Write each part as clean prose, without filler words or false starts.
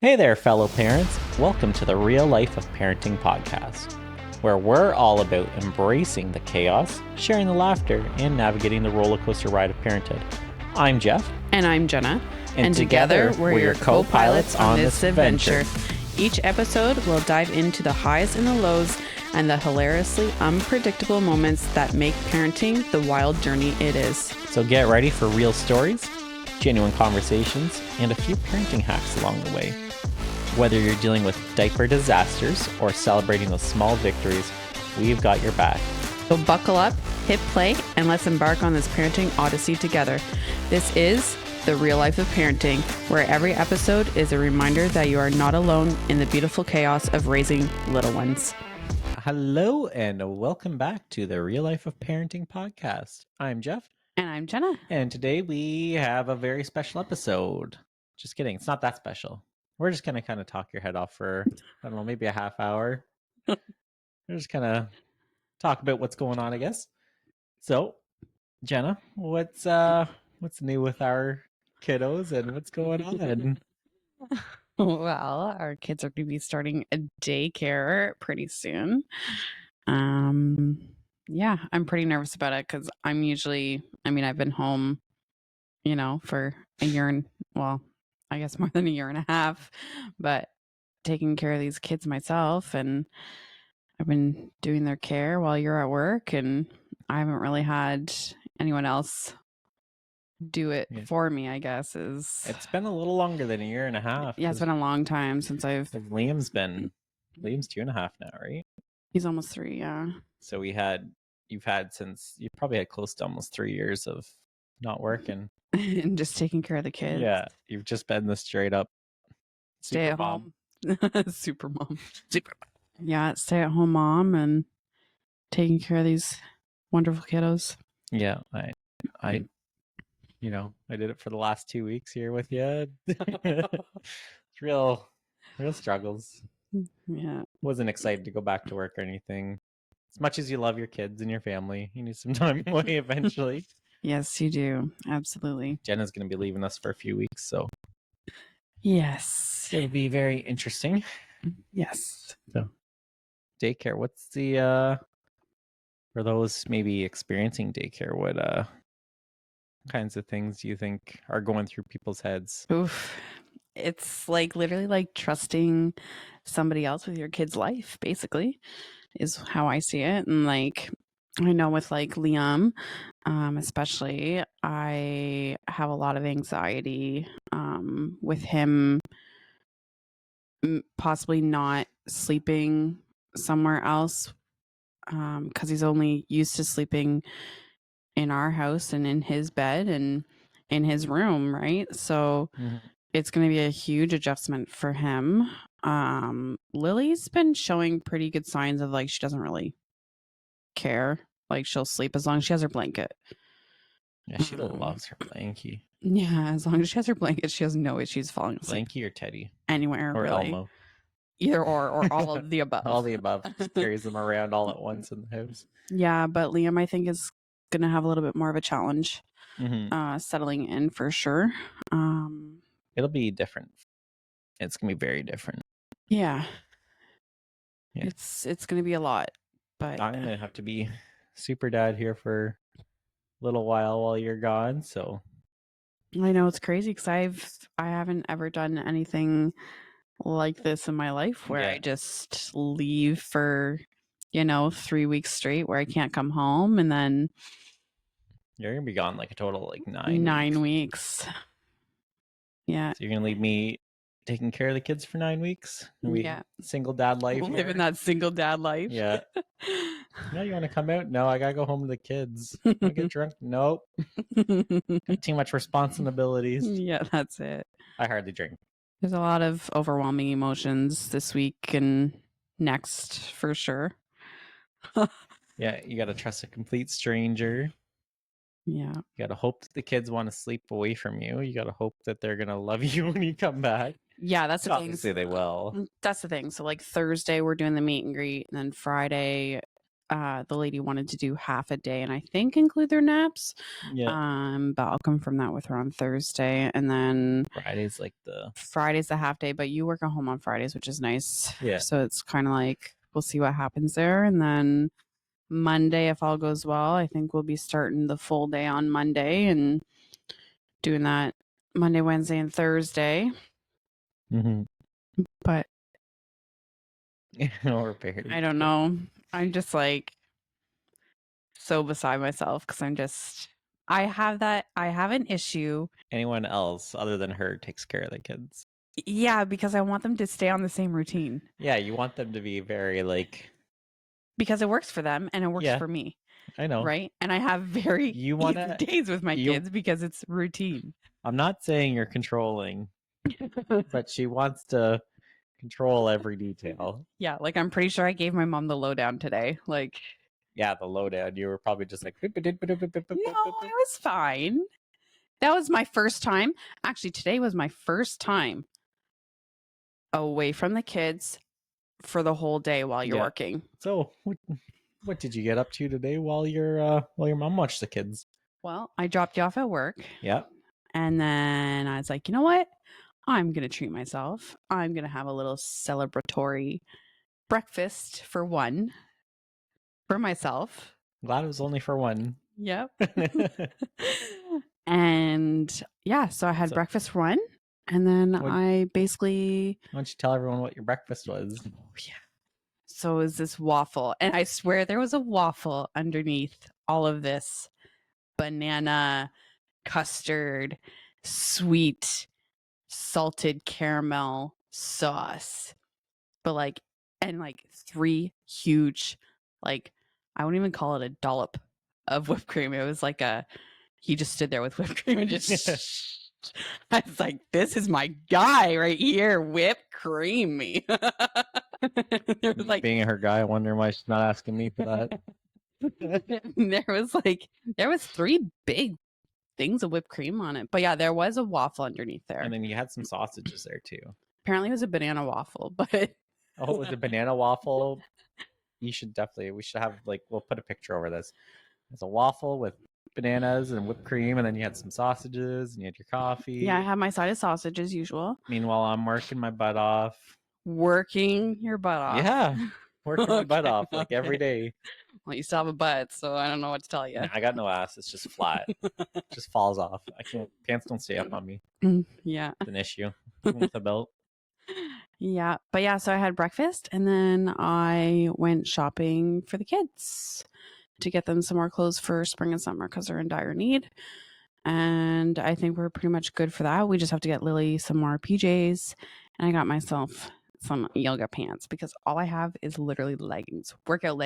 Hey there, fellow parents. Welcome to the Real Life of Parenting podcast, where we're all about embracing the chaos, sharing the laughter, and navigating the roller coaster ride of parenthood. I'm Jeff. And I'm Jenna. And together, we're your co-pilots on this adventure. Each episode will dive into the highs and the lows and the hilariously unpredictable moments that make parenting the wild journey it is. So get ready for real stories, genuine conversations, and a few parenting hacks along the way. Whether you're dealing with diaper disasters or celebrating those small victories, we've got your back. So buckle up, hit play, and let's embark on this parenting odyssey together. This is The Real Life of Parenting, where every episode is a reminder that you are not alone in the beautiful chaos of raising little ones. Hello and welcome back to the Real Life of Parenting podcast. I'm Jeff. And I'm Jenna. And today we have a very special episode. Just kidding. It's not that special. We're just going to kind of talk your head off for, I don't know, maybe a half hour. We're just kind of talk about what's going on, I guess. So, Jenna, what's new with our kiddos and what's going on? Well, our kids are going to be starting a daycare pretty soon. Yeah, I'm pretty nervous about it because I've been home, for a year and, well, I guess more than a year and a half, but taking care of these kids myself, and I've been doing their care while you're at work, and I haven't really had anyone else do it for me, I guess. It's been a little longer than a year and a half. Yeah, it's been a long time since Liam's 2.5 now, right? He's almost 3, yeah. So you've probably had close to almost 3 years of not working. And just taking care of the kids. Yeah, you've just been the straight up stay at home. Super mom. Yeah, stay at home mom and taking care of these wonderful kiddos. Yeah, I did it for the last 2 weeks here with you. It's real struggles. Yeah. Wasn't excited to go back to work or anything. As much as you love your kids and your family, you need some time away eventually. Yes, you do. Absolutely. Jenna's going to be leaving us for a few weeks, so yes, it'll be very interesting. Yes. So, daycare. What's the for those maybe experiencing daycare? What kinds of things do you think are going through people's heads? Oof. It's like literally like trusting somebody else with your kid's life, basically, is how I see it. And like, I know with like Liam, especially, I have a lot of anxiety with him possibly not sleeping somewhere else because he's only used to sleeping in our house and in his bed and in his room, right? So it's going to be a huge adjustment for him. Lily's been showing pretty good signs of like she doesn't really care. Like she'll sleep as long as she has her blanket. Yeah, she loves her blankie. Yeah, as long as she has her blanket, she has no issues falling asleep. Blankie or Teddy? Anywhere, or really. Elmo. Either or all of the above. All the above. Just carries them around all at once in the house. Yeah, but Liam, I think, is going to have a little bit more of a challenge settling in for sure. It'll be different. It's going to be very different. Yeah. It's going to be a lot. But I'm going to have to be super dad here for a little while you're gone, so I know it's crazy because I haven't ever done anything like this in my life where I just leave for 3 weeks straight where I can't come home, and then you're gonna be gone like a total like 9 weeks. Yeah. So you're gonna leave me taking care of the kids for 9 weeks? Single dad life. Living that single dad life. Yeah. No, you want to come out? No, I gotta go home to the kids. I get drunk? Nope. Got too much responsibilities. Yeah, that's it. I hardly drink. There's a lot of overwhelming emotions this week and next for sure. Yeah, you gotta trust a complete stranger. Yeah. You gotta hope that the kids want to sleep away from you. You gotta hope that they're gonna love you when you come back. Yeah, that's the thing. Obviously they will. That's the thing. So like Thursday we're doing the meet and greet, and then Friday the lady wanted to do half a day and I think include their naps. Yeah. But I'll confirm that with her on Thursday. And then Friday's like the Friday's the half day, but you work at home on Fridays, which is nice. Yeah. So it's kind of like we'll see what happens there. And then Monday, if all goes well, I think we'll be starting the full day on Monday and doing that Monday, Wednesday, and Thursday. But or very I don't know. I'm just like so beside myself because I have an issue. Anyone else other than her takes care of the kids. Yeah, because I want them to stay on the same routine. Yeah, you want them to be very like because it works for them and it works for me. I know. Right? And I have very You wanna easy days with my kids because it's routine. I'm not saying you're controlling, but she wants to control every detail. Yeah, like I'm pretty sure I gave my mom the lowdown today. Like, yeah, the lowdown. You were probably just like, no, I was fine. That was my first time. Actually, today was my first time away from the kids for the whole day while you're working. So, what did you get up to today while your mom watched the kids? Well, I dropped you off at work. Yeah. And then I was like, you know what? I'm going to treat myself. I'm going to have a little celebratory breakfast for one for myself. Glad it was only for one. Yep. And yeah, so I had breakfast for one. And then I basically. Why don't you tell everyone what your breakfast was? Oh, yeah. So it was this waffle. And I swear there was a waffle underneath all of this banana, custard, sweet, salted caramel sauce. But like, and like 3 huge, like, I wouldn't even call it a dollop of whipped cream. It was like he just stood there with whipped cream and just. I was like, this is my guy right here, whipped cream me. like, being her guy, I wonder why she's not asking me for that. there was 3 big things of whipped cream on it. But yeah, there was a waffle underneath there. And then you had some sausages there too. Apparently it was a banana waffle, but oh, it was a banana waffle. We should have like, we'll put a picture over this. It's a waffle with bananas and whipped cream, and then you had some sausages and you had your coffee. Yeah, I had my side of sausage as usual. Meanwhile, I'm working my butt off. Working your butt off. Yeah, working my butt off like every day. Well, you still have a butt, so I don't know what to tell you. Nah, I got no ass. It's just flat. It just falls off. I can't. Pants don't stay up on me. Yeah, it's an issue. Even with a belt. Yeah, but yeah, so I had breakfast and then I went shopping for the kids to get them some more clothes for spring and summer because they're in dire need. And I think we're pretty much good for that. We just have to get Lily some more PJs. And I got myself some yoga pants because all I have is literally leggings, workout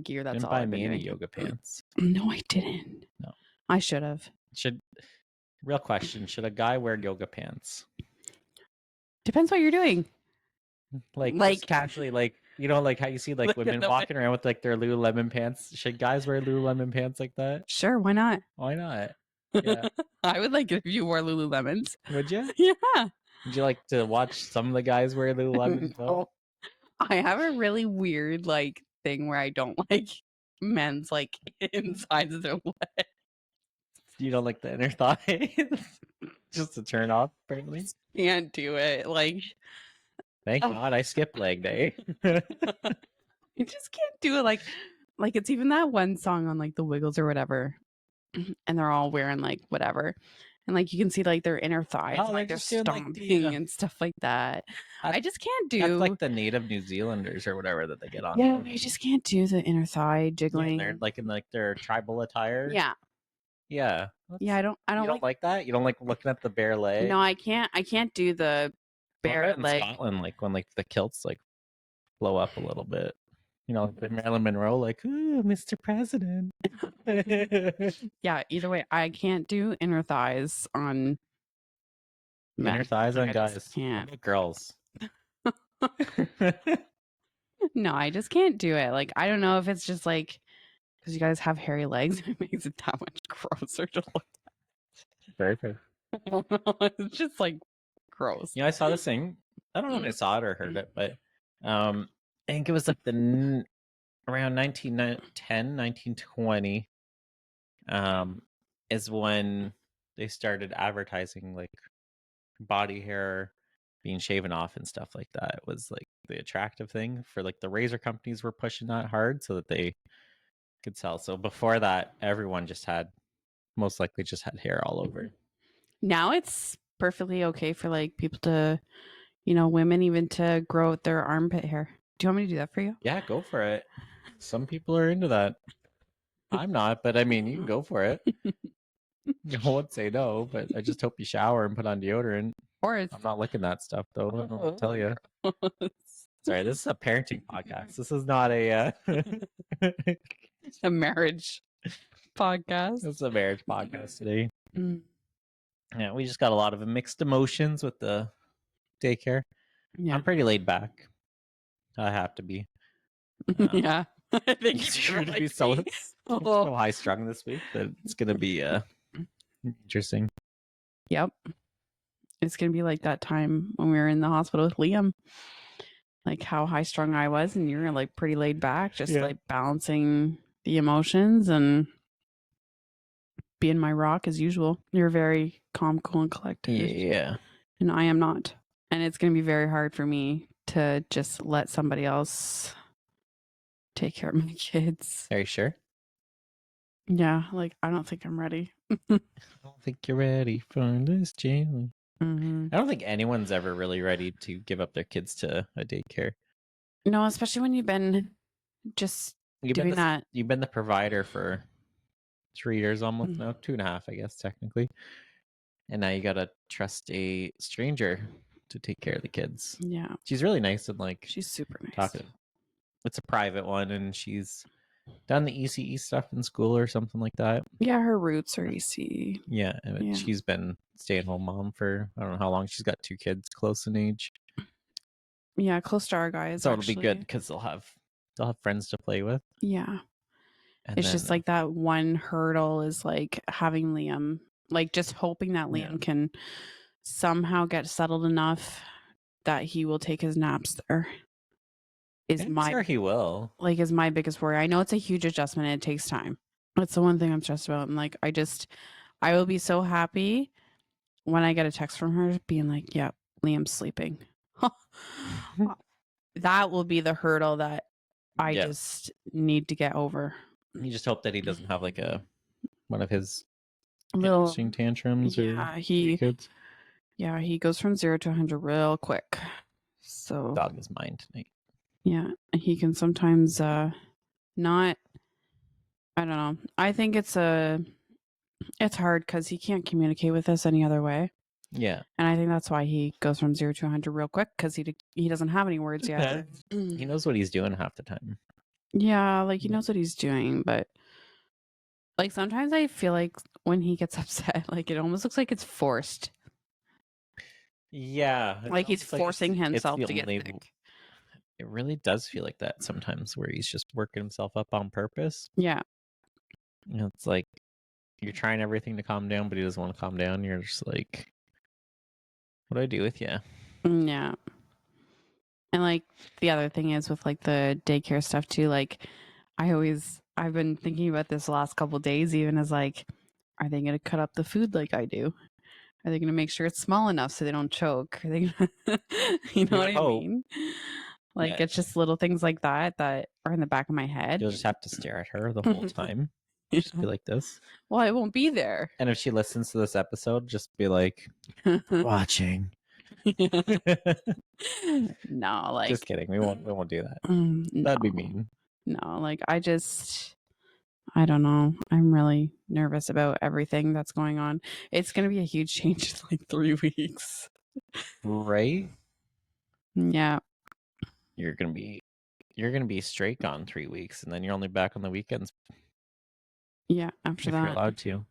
gear. That's didn't all buy I've been me any doing. yoga pants. No, I didn't. No, I should have. Real question: should a guy wear yoga pants? Depends what you're doing. Like just casually, like like how you see like women walking around with like their Lululemon pants. Should guys wear Lululemon pants like that? Sure, why not? Why not? Yeah, I would like it if you wore Lululemons. Would you? Yeah. Would you like to watch some of the guys wear Lululemons? No. I have a really weird like thing where I don't like men's like insides of their legs. You don't like the inner thigh? Just to turn off, apparently. Can't do it. Like, thank God I skipped leg day. I just can't do it. Like it's even that one song on like the Wiggles or whatever, and they're all wearing like whatever, and like you can see like their inner thighs, and, like they're stomping and stuff like that. I just can't do. That's like the native New Zealanders or whatever that they get on. Yeah, I just can't do the inner thigh jiggling. Yeah, they're like in like their tribal attire. Yeah. Yeah. Yeah, I don't you don't like that? You don't like looking at the bare leg? No, I can't do the bare leg. In Scotland, like when like the kilts like blow up a little bit. You know, like Marilyn Monroe, like, ooh, Mr. President. Yeah, either way, I can't do inner thighs on men. Inner thighs on guys. Can't. Girls. No, I just can't do it. Like, I don't know if it's just like because you guys have hairy legs, it makes it that much grosser to look at. Very fair. It's just like gross. You know, I saw this thing. I don't know if I saw it or heard it, but I think it was like around 1910, 1920 is when they started advertising like body hair being shaven off and stuff like that. It was like the attractive thing for like the razor companies were pushing that hard so that they could sell. So before that, everyone just had most likely just had hair all over. Now it's perfectly okay for like people to, you know, women even to grow out their armpit hair. Do you want me to do that for you? Yeah, go for it. Some people are into that. I'm not, but I mean, you can go for it. I won't say no, but I just hope you shower and put on deodorant. Or it's I'm not licking that stuff though. I don't know what to tell you. Sorry, this is a parenting podcast. This is not a. a marriage podcast. This is a marriage podcast today. Mm, Yeah, we just got a lot of mixed emotions with the daycare. yeah. I'm pretty laid back. I have to be. Um, Yeah. I think it's you're going to be like so, me. so high strung this week that it's going to be interesting. Yep. It's going to be like that time when we were in the hospital with Liam. Like how high strung I was, and you were like pretty laid back, just Yeah. like balancing the emotions and being my rock as usual. You're very calm, cool, and collected. Yeah. And I am not. And it's going to be very hard for me to just let somebody else take care of my kids. Are you sure? Yeah. Like, I don't think I'm ready. I don't think you're ready for this, Jalen. Mm-hmm. I don't think anyone's ever really ready to give up their kids to a daycare. No, especially when you've been just doing that. You've been the provider for 3 years almost now, 2.5, I guess, technically. And now you got to trust a stranger to take care of the kids. Yeah. She's really nice and like She's super nice. talkative. It's a private one, and she's done the ECE stuff in school or something like that. Yeah, her roots are EC. Yeah, and she's been stay-at-home mom for I don't know how long. She's got 2 kids close in age. Yeah, close to our guys. So it'll be good because they'll have friends to play with. Yeah. And it's just like that one hurdle is like having Liam, like just hoping that Liam can somehow get settled enough that he will take his naps there. Sure he will. Like is my biggest worry. I know it's a huge adjustment and it takes time. That's the one thing I'm stressed about. And like I will be so happy when I get a text from her being like, yeah, Liam's sleeping. That will be the hurdle that I just need to get over. You just hope that he doesn't have like one of his little tantrums or kids. Yeah, he goes from 0 to 100 real quick. So dog is mine tonight. Yeah, he can sometimes not. I don't know. I think it's hard because he can't communicate with us any other way. Yeah, and I think that's why he goes from 0 to 100 real quick because he doesn't have any words yet. He knows what he's doing half the time. Yeah, like he knows what he's doing, but like sometimes I feel like when he gets upset, like it almost looks like it's forced. Yeah, like he's forcing himself to get sick. It really does feel like that sometimes, where he's just working himself up on purpose. Yeah, it's like you're trying everything to calm down, but he doesn't want to calm down. You're just like, what do I do with you? Yeah. And like the other thing is with like the daycare stuff too, like I've been thinking about this the last couple of days, even as like, are they going to cut up the food like I do? Are they going to make sure it's small enough so they don't choke? Are they gonna, you know what I mean? Like it's just little things like that are in the back of my head. You'll just have to stare at her the whole time. Just be like this. Well, I won't be there. And if she listens to this episode, just be like, watching. No, like just kidding. We won't do that. That'd be mean. No, like I don't know. I'm really nervous about everything that's going on. It's going to be a huge change in like 3 weeks. Right? Yeah. You're going to be straight gone 3 weeks, and then you're only back on the weekends. Yeah, after if that. You're allowed to.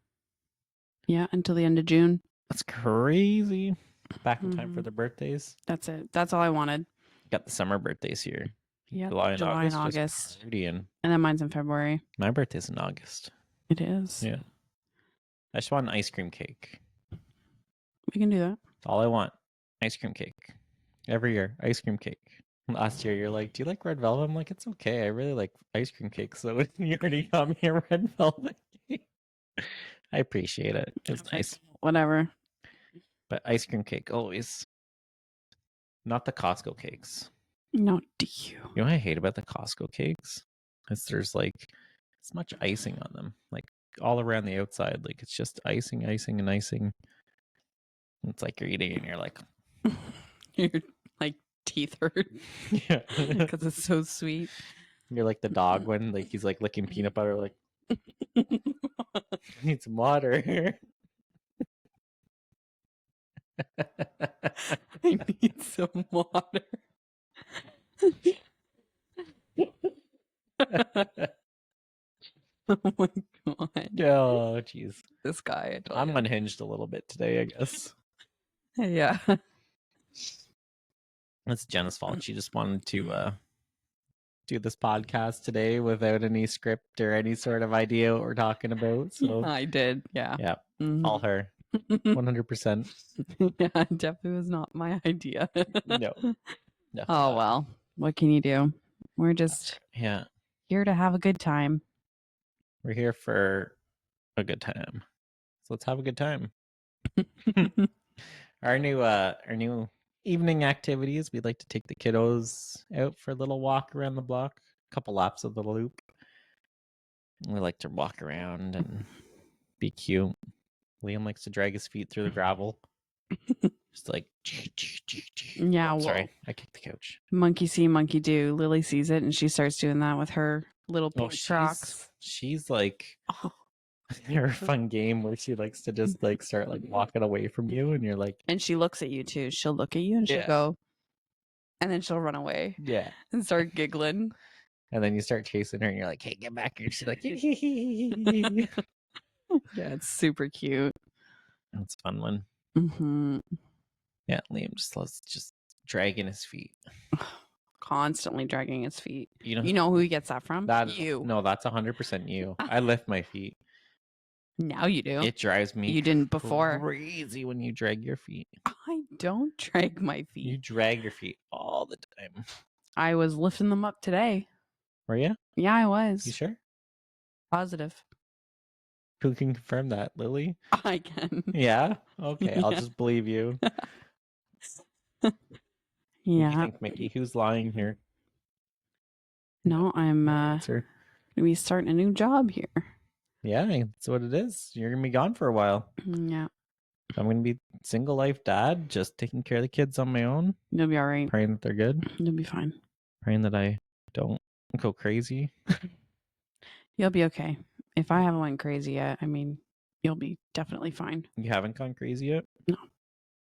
Yeah, until the end of June. That's crazy. Back in time for the birthdays. That's it. That's all I wanted. Got the summer birthdays here. Yeah, July and August. And then mine's in February. My birthday's in August. It is. Yeah. I just want an ice cream cake. We can do that. That's all I want. Ice cream cake. Every year, ice cream cake. Last year, you're like, "Do you like red velvet?" I'm like, "It's okay. I really like ice cream cakes." So you already got me a red velvet cake. I appreciate it. It's nice, Whatever. but ice cream cake always. Not the Costco cakes. No, do you? You know what I hate about the Costco cakes? Is there's like it's much icing on them, like all around the outside. Like it's just icing, icing, and icing. It's like you're eating and you're like, Your like teeth hurt yeah. because it's so sweet. You're like the dog when like he's like licking peanut butter, like need some water. I need some water. Oh my god. Oh, jeez. This guy, I tell I'm ya. unhinged a little bit today, I guess. Yeah. It's Jenna's fault. She just wanted to do this podcast today without any script or any sort of idea what we're talking about. So I did. Yeah. yeah, Mhm. all her. 100%. Yeah, it definitely was not my idea. No. Definitely Oh not. well. What can you do? We're just Yeah. here to have a good time. We're here for a good time. So let's have a good time. Our new evening activities, we'd like to take the kiddos out for a little walk around the block, a couple laps of the loop. We like to walk around and be cute. Liam likes to drag his feet through the gravel. Just like Yeah, well, sorry, I kicked the couch. monkey see, monkey do. Lily sees it and she starts doing that with her little Oh, pink Crocs. she's like Oh. her fun game where she likes to just like start like walking away from you, and you're like, And she looks at you too. She'll look at you and she'll Yeah. go, and then she'll run away yeah. and start giggling. And then you start chasing her, and you're like, "Hey, get back here!" She's like, Yeah, it's super cute. "That's a fun one." Hmm. Yeah, Liam just loves just dragging his feet. Constantly dragging his feet. You know, You know who he gets that from? that You. no, that's 100% you. I lift my feet. Now you do. It drives me You didn't before. crazy when you drag your feet. I don't drag my You feet. drag your feet all the time. I was lifting them up today. Were you? Yeah, I You was. sure? Positive. Who can confirm that, Lily? I can. Yeah. Okay, I'll Yeah. just believe you. What do you Yeah. think, Mickey? Who's lying here? No, I'm Answer. gonna be starting a new job here. Yeah, that's what it is. You're gonna be gone for a while. Yeah. I'm gonna be single life dad, just taking care of the kids on my own, You'll be all right. praying that they're good, You'll be fine. praying that I don't go crazy. You'll be okay. If I haven't went crazy yet, I mean, you'll be definitely fine. You haven't gone crazy yet? No.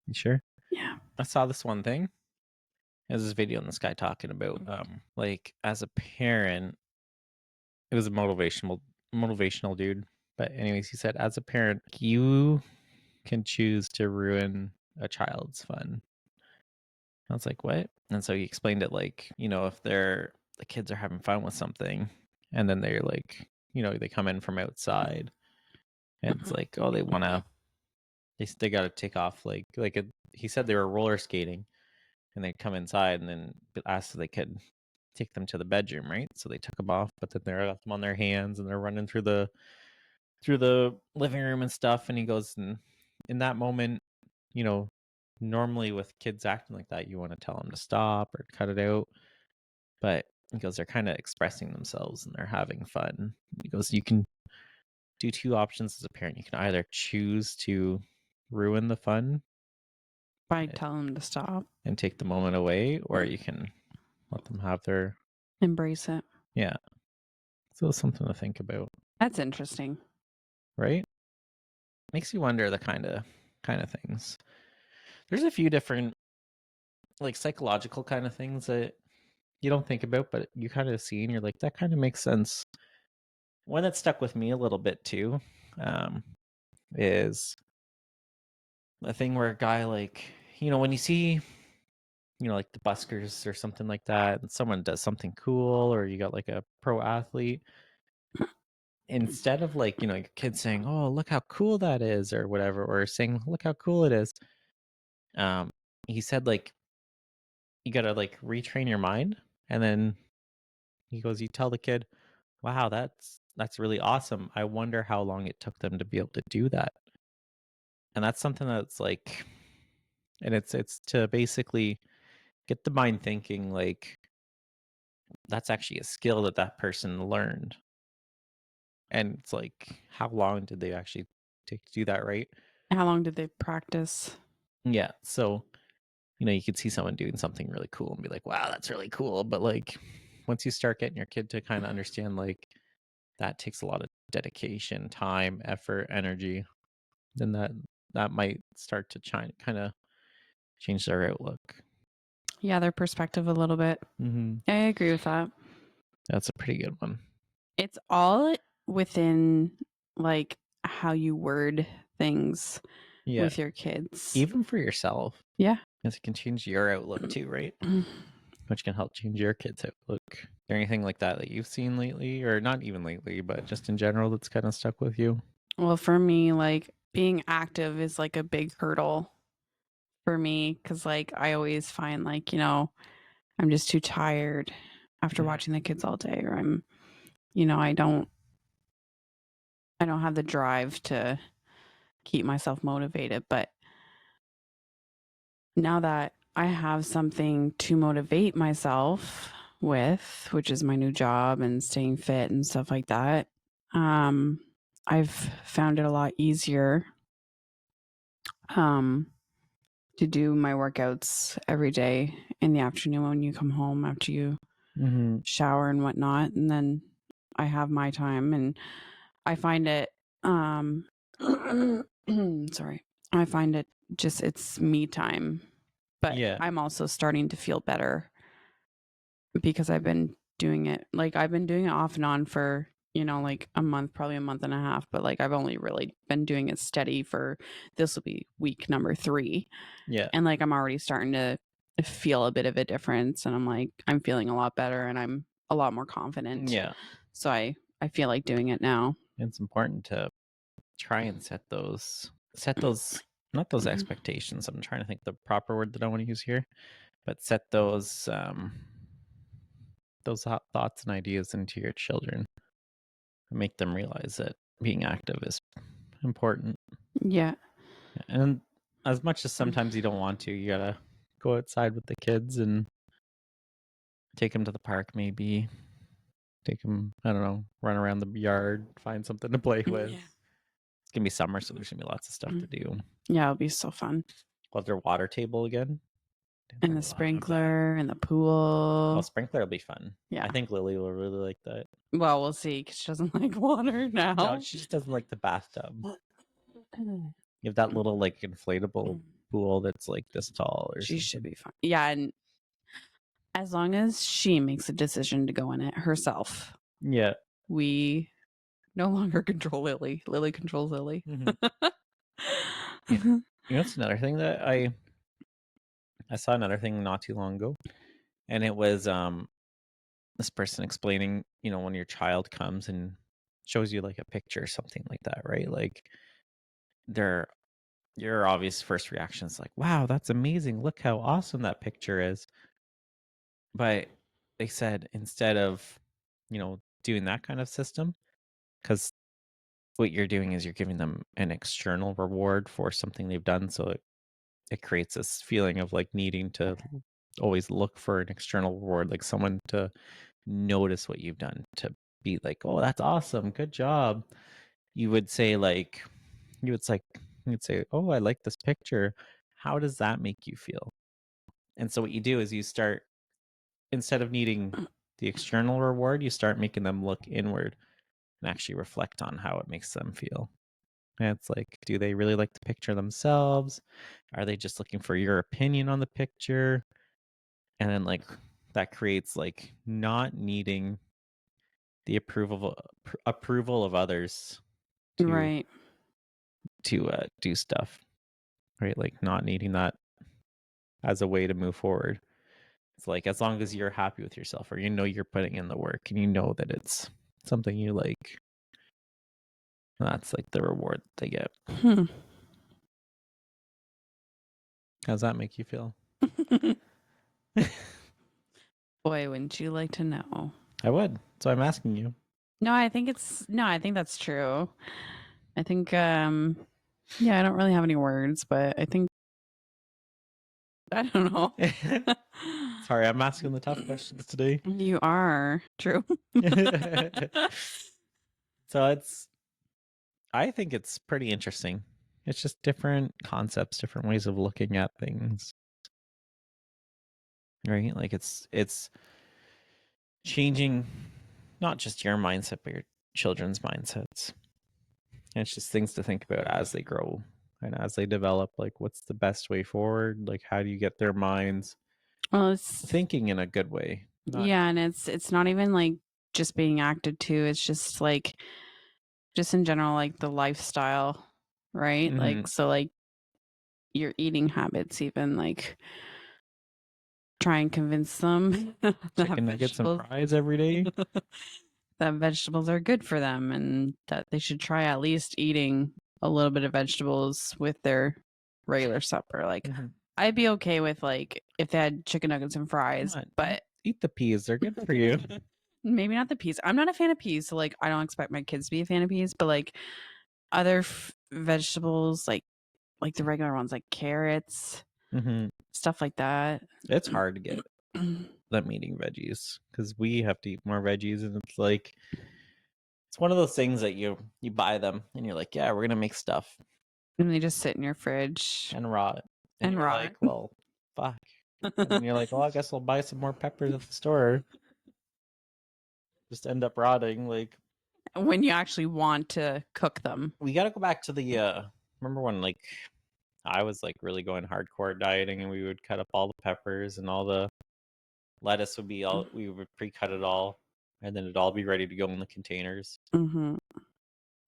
You sure? Yeah. I saw this one thing. There's this video on this guy talking about like as a parent, it was a motivational dude. But anyways, he said as a parent, you can choose to ruin a child's fun. I was like, what? And so he explained it like, if the kids are having fun with something and then they're like, they come in from outside and it's like, oh, they got to take off he said they were roller skating and they'd come inside and then asked if they could take them to the bedroom, right? So they took them off, but then they got them on their hands and they're running through the living room and stuff. And he goes, and in that moment, normally with kids acting like that, you want to tell them to stop or cut it out. But he goes, they're kind of expressing themselves and they're having fun. He goes, you can do two options as a parent. You can either choose to ruin the fun By telling them to stop. and take the moment away, or you can let them have their Embrace it. yeah. So it's something to think about, That's interesting. right? Makes you wonder the kind of things. There's a few different like psychological kind of things that you don't think about, but you kind of see and you're like, that kind of makes sense. One that stuck with me a little bit too is a thing where a guy like, when you see, like the buskers or something like that, and someone does something cool, or you got like a pro athlete, instead of like, your kid saying, oh, look how cool that is, or whatever, or saying, look how cool it is. He said like, you gotta like retrain your mind. And then he goes, you tell the kid, wow, that's really awesome. I wonder how long it took them to be able to do that. And that's something that's like, and it's to basically get the mind thinking like that's actually a skill that that person learned. And it's like, how long did they actually take to do that, right? How long did they practice? Yeah. So, you could see someone doing something really cool and be like, wow, that's really cool. But like, once you start getting your kid to kind of understand, like, that takes a lot of dedication, time, effort, energy, then that might start to kind of change their outlook. Yeah, their perspective a little bit. Mm-hmm. I agree with that. That's a pretty good one. It's all within like how you word things Yeah. with your kids. Even for yourself, Yeah. because it can change your outlook too, right? Which can help change your kids' outlook. Is there anything like that you've seen lately, or not even lately, but just in general that's kind of stuck with you? Well, for me, like being active is like a big hurdle for me because like I always find like, I'm just too tired after watching the kids all day, or I don't have the drive to keep myself motivated. But now that I have something to motivate myself with, which is my new job and staying fit and stuff like that, I've found it a lot easier to do my workouts every day in the afternoon when you come home after you Mm-hmm. shower and whatnot. And then I have my time and I find it, sorry, I find it just, it's me time. But Yeah. I'm also starting to feel better because I've been doing it. Like I've been doing it off and on for, like a month, probably a month and a half, but like I've only really been doing it steady for this will be week number 3. Yeah. And like I'm already starting to feel a bit of a difference and I'm like I'm feeling a lot better and I'm a lot more confident. Yeah. So I feel like doing it now. It's important to try and set those not those expectations. I'm trying to think the proper word that I want to use here, but set those thoughts and ideas into your children and make them realize that being active is important. Yeah. And as much as sometimes you don't want to, you gotta go outside with the kids and take them to the park, maybe take them, I don't know, run around the yard, find something to play with. Yeah. It's gonna be summer, so there's gonna be lots of stuff to do. Yeah, it'll be so fun. Love their water table again. Didn't And think the a lot about that. sprinkler and the Oh, pool. sprinkler will be fun. Yeah. I think Lily will really like that. Well, we'll see because she doesn't like water now. No, she just doesn't like the bathtub. You have that little like inflatable pool that's like this tall or She something. should be fine. Yeah, and as long as she makes a decision to go in it herself, Yeah. we no longer control Lily. Lily controls Lily. Mm-hmm. You know, it's another thing that I saw another thing not too long ago, and it was this person explaining, when your child comes and shows you like a picture or something like that, right? Like their your obvious first reaction is like, wow, that's amazing. Look how awesome that picture is. But they said instead of, doing that kind of system, because what you're doing is you're giving them an external reward for something they've done. So it creates this feeling of like needing to always look for an external reward, like someone to notice what you've done, to be like, oh, that's awesome, good job. You would say like, you'd say, oh, I like this picture. How does that make you feel? And so what you do is you start, instead of needing the external reward, you start making them look inward and actually reflect on how it makes them feel. And it's like, do they really like the picture themselves? Are they just looking for your opinion on the picture? And then like that creates like not needing the approval of others to Right. do stuff, right? Like not needing that as a way to move forward. It's like as long as you're happy with yourself, or you're putting in the work, and you know that it's something you like, that's like the reward that they get. How's that make you feel? Boy, wouldn't you like to know? I would. So I'm asking you. No, I think that's true. I think yeah, I don't really have any words, but I think I don't know. Sorry, I'm asking the tough questions today. You are true. So I think it's pretty interesting. It's just different concepts, different ways of looking at things. Right? Like it's changing not just your mindset, but your children's mindsets. And it's just things to think about as they grow and as they develop. Like, what's the best way forward? Like, how do you get their minds Well, it's thinking in a good way? yeah, and it's not even like just being acted to. It's just like just in general, like the lifestyle, right? Mhm. Like so, like your eating habits, even like try and convince them that Chicken nuggets and vegetables fries every day. that vegetables are good for them and that they should try at least eating a little bit of vegetables with their regular supper. Like Mhm. I'd be okay with like if they had chicken nuggets and fries, Come on, but eat the peas. They're good for you. maybe not the peas. I'm not a fan of peas, so like I don't expect my kids to be a fan of peas, but like other vegetables like the regular ones like carrots, Mhm. stuff like that. It's hard to get them eating veggies because we have to eat more veggies, and it's like it's one of those things that you buy them and you're like, yeah, we're gonna make stuff And they just sit in your fridge and rot, and and you're rot. like, well, fuck, and then you're like, well, I guess I'll buy some more peppers at the store. Just end up rotting. Like, when you actually want to cook them. we got to go back to the remember when like I was like really going hardcore dieting, and we would cut up all the peppers and all the lettuce would be all we would pre-cut it all, and then it'd all be ready to go in the containers. Mm-hmm.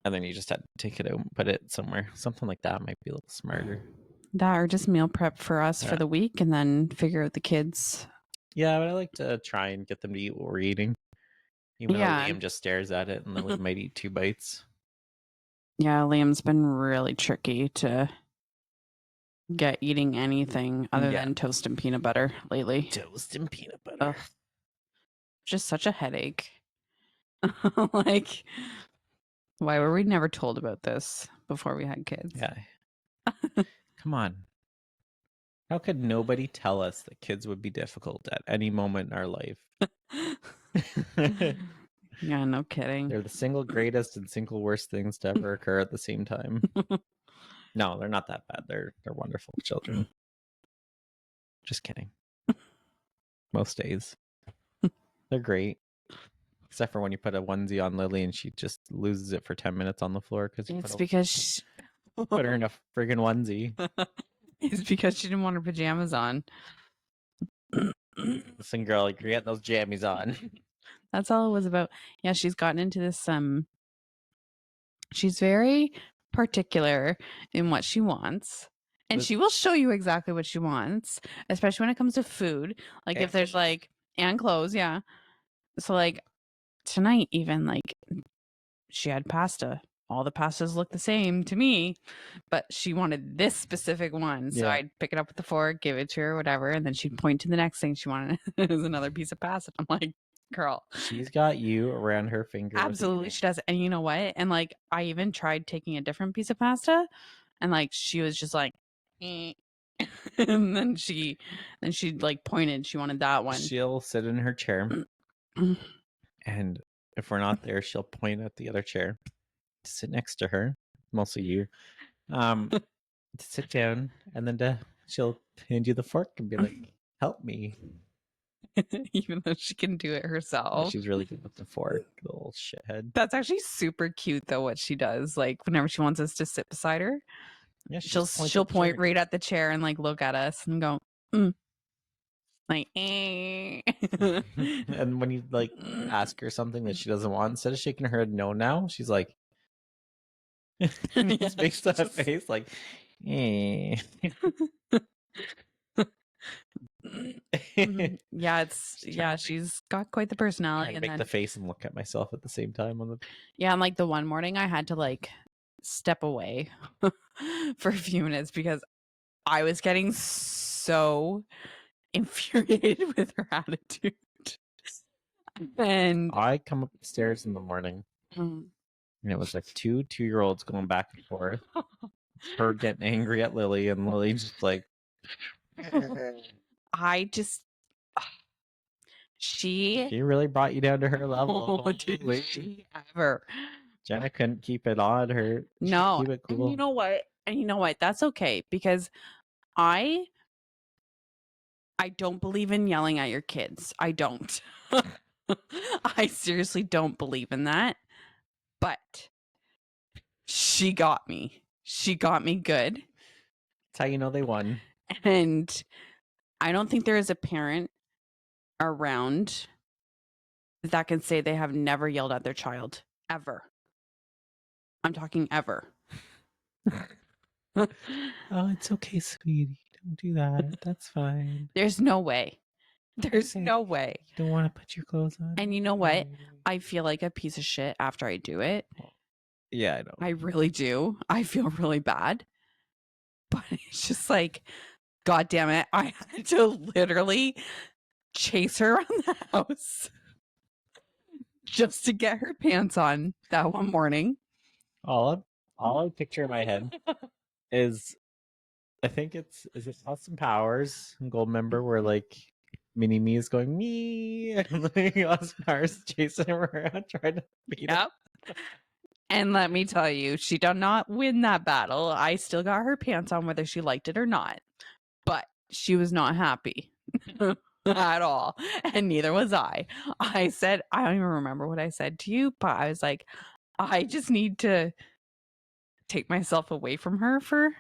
And then you just had to take it out and put it somewhere. Something like that might be a little smarter. That or just meal prep for us for Yeah. the week and then figure out the kids. Yeah, but I like to try and get them to eat what we're eating. Even though Yeah. Liam just stares at it and Lily might eat 2 bites. Yeah, Liam's been really tricky to get eating anything other Yeah. than toast and peanut butter lately. Toast and peanut butter. Ugh. Just such a headache. Like, why were we never told about this before we had kids? Yeah. Come on. How could nobody tell us that kids would be difficult at any moment in our life? Yeah, no kidding. They're the single greatest and single worst things to ever occur at the same time. No, they're not that bad. They're wonderful children. Just kidding. Most days. They're great. Except for when you put a onesie on Lily and she just loses it for 10 minutes on the floor because you It's because put her in a friggin' onesie. it's because she didn't want her pajamas on. Listen, girl, you're getting those jammies on. That's all it was about. Yeah, she's gotten into this she's very particular in what she wants. And she will show you exactly what she wants, especially when it comes to food. Like And if there's like and clothes, yeah. So like tonight even like she had pasta. All the pastas look the same to me, but she wanted this specific one. So Yeah. I'd pick it up with the fork, give it to her, whatever, and then she'd point to the next thing she wanted. It was another piece of pasta. I'm like, girl, She's got you around her finger. absolutely she does. And you know what? And like I even tried taking a different piece of pasta, and like she was just like, "Eh." And then she like pointed. She wanted that one. She'll sit in her chair, and if we're not there, she'll point at the other chair to sit next to her, mostly you, to sit down, and then she'll hand you the fork and be like, "Help me." Even though she can do it Yeah, herself. she's really good with the fork, little shithead. That's actually super cute though what she does. Like whenever she wants us to sit beside her, Yeah, she she'll just points she'll at the point chair. right at the chair and like look at us and go, like, eh. And when you like ask her something that she doesn't want, instead of shaking her head no now, she's like, and just makes that face like, eh. Yeah, it's she's got quite the personality. I And make then the face and look at myself at the same time on the. yeah, and like the one morning I had to like step away for a few minutes because I was getting so infuriated with her attitude. And I come up the stairs in the morning, and it was like two-year-olds going back and forth. Her getting angry at Lily, and Lily just like, she she really brought you down to her level. did Holy. she ever. Jenna couldn't keep it on her. She No. keep it cool. And you know what? That's okay, because I don't believe in yelling at your kids. I don't. I seriously don't believe in that. But she got me. She got me good. That's how you know they won. And I don't think there is a parent around that can say they have never yelled at their child. Ever. I'm talking ever. Oh, it's okay, sweetie. Don't do that. That's fine. There's no way. There's Okay. no way. You don't want to put your clothes on. And you know what? I feel like a piece of shit after I do it. Yeah, I know. I really do. I feel really bad. But it's just like, God damn it. I had to literally chase her around the house just to get her pants on that one morning. All I picture in my head is, I think is it Austin Powers and Goldmember, where like Mini Me is going me, and like Austin Powers chasing him around trying to beat him. Yep. And let me tell you, she did not win that battle. I still got her pants on whether she liked it or not. But she was not happy at all. And neither was I. I said, I don't even remember what I said to you, but I was like, I just need to take myself away from her for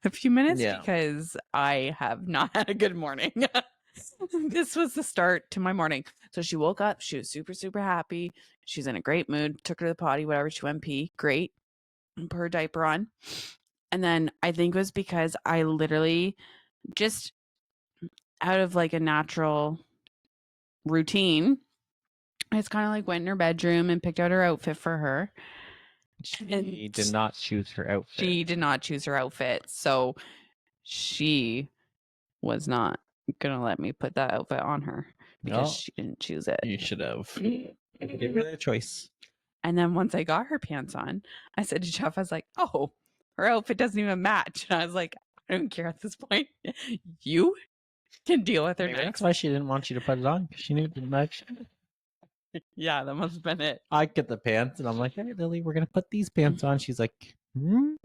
a few minutes because I have not had a good morning. This was the start to my morning. So she woke up. She was super, super happy. She's in a great mood. Took her to the potty, whatever. She went pee. Great. Put her diaper on. And then I think it was because I literally just out of like a natural routine, I just kind of like went in her bedroom and picked out her outfit for her. She did not choose her outfit. She did not choose her outfit. So she was not gonna let me put that outfit on her because she didn't choose it. You should have. Give her the choice. And then once I got her pants on, I said to Jeff, I was like, oh, her outfit doesn't even match. And I was like, I don't care at this point. You can deal with her Maybe next. that's why she didn't want you to put it on, because she knew it didn't match. Yeah, that must have been it. I get the pants, and I'm like, hey, Lily, we're going to put these pants on. She's like, hmm?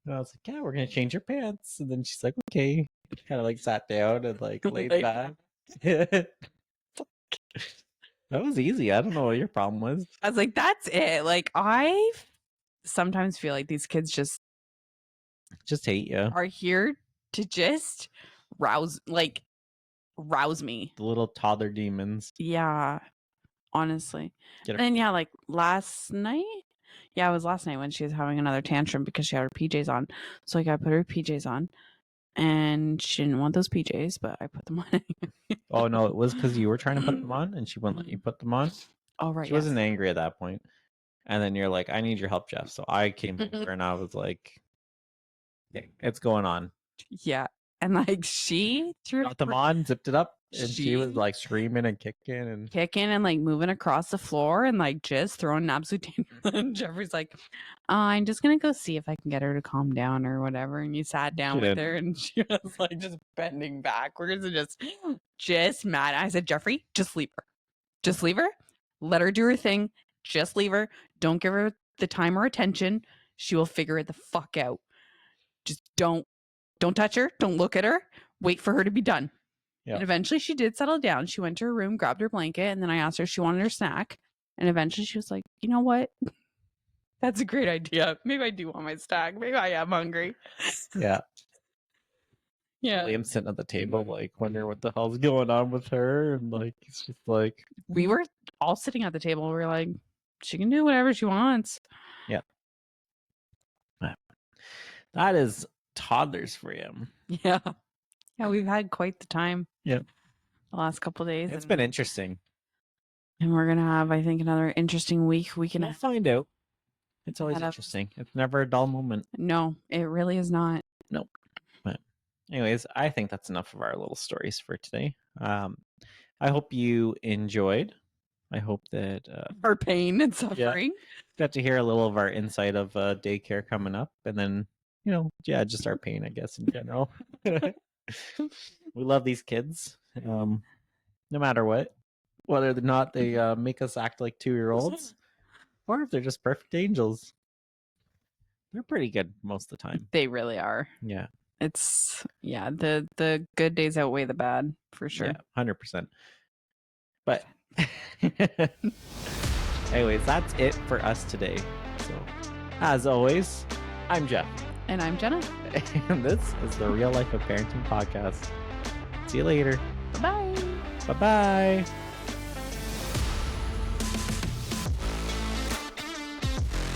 And I was like, yeah, we're going to change your pants. And then she's like, okay. Kind of like sat down and like laid back. That was easy. I don't know what your problem was. I was like, that's it. Like, I sometimes feel like these kids just hate you. are here to just rouse me. The little toddler demons. Yeah, honestly. And yeah, like last night. Yeah, it was last night when she was having another tantrum because she had her PJs on. So like I put her PJs on, and she didn't want those PJs, but I put them on anyway. Oh no, it was because you were trying to put them on, and she wouldn't let you put them on. Oh right. She wasn't angry at that point. And then you're like, I need your help, Jeff. So I came over and I was like, it's going on. Yeah. And like she got them on, zipped it up, and she was like screaming and kicking and like moving across the floor and like just throwing an absolute and Jeffrey's like, I'm just gonna go see if I can get her to calm down or whatever. And you sat down with her and she was like just bending backwards and just mad. I said, Jeffrey, just leave her. Just leave her. Let her do her thing. Just leave her. Don't give her the time or attention. She will figure it the fuck out. Just don't touch her. Don't look at her. Wait for her to be done. Yep. And eventually she did settle down. She went to her room, grabbed her blanket, and then I asked her if she wanted her snack. And eventually she was like, you know what? That's a great idea. Maybe I do want my snack. Maybe I am hungry. Yeah. Yeah. Liam's sitting at the table, like, wondering what the hell's going on with her. And, like, it's just like. We were all sitting at the table. We were like, she can do whatever she wants. Yeah. That is toddlers for him. Yeah. Yeah, we've had quite the time. Yeah. The last couple of days. It's been interesting. And we're going to have, I think, another interesting week. We'll find out. It's always interesting. It's never a dull moment. No, it really is not. Nope. But anyways, I think that's enough of our little stories for today. I I hope you enjoyed. I hope that Our pain and suffering. got to hear a little of our insight of daycare coming up, and then just our pain, I guess, in general. We love these kids, no matter what, whether or not they make us act like 2-year-olds, or if they're just perfect angels. They're pretty good most of the time. They really are. Yeah. It's the good days outweigh the bad for sure. Yeah, 100%. But anyways, that's it for us today. So, as always, I'm Jeff. And I'm Jenna. And this is the Real Life of Parenting podcast. See you later. Bye-bye. Bye-bye.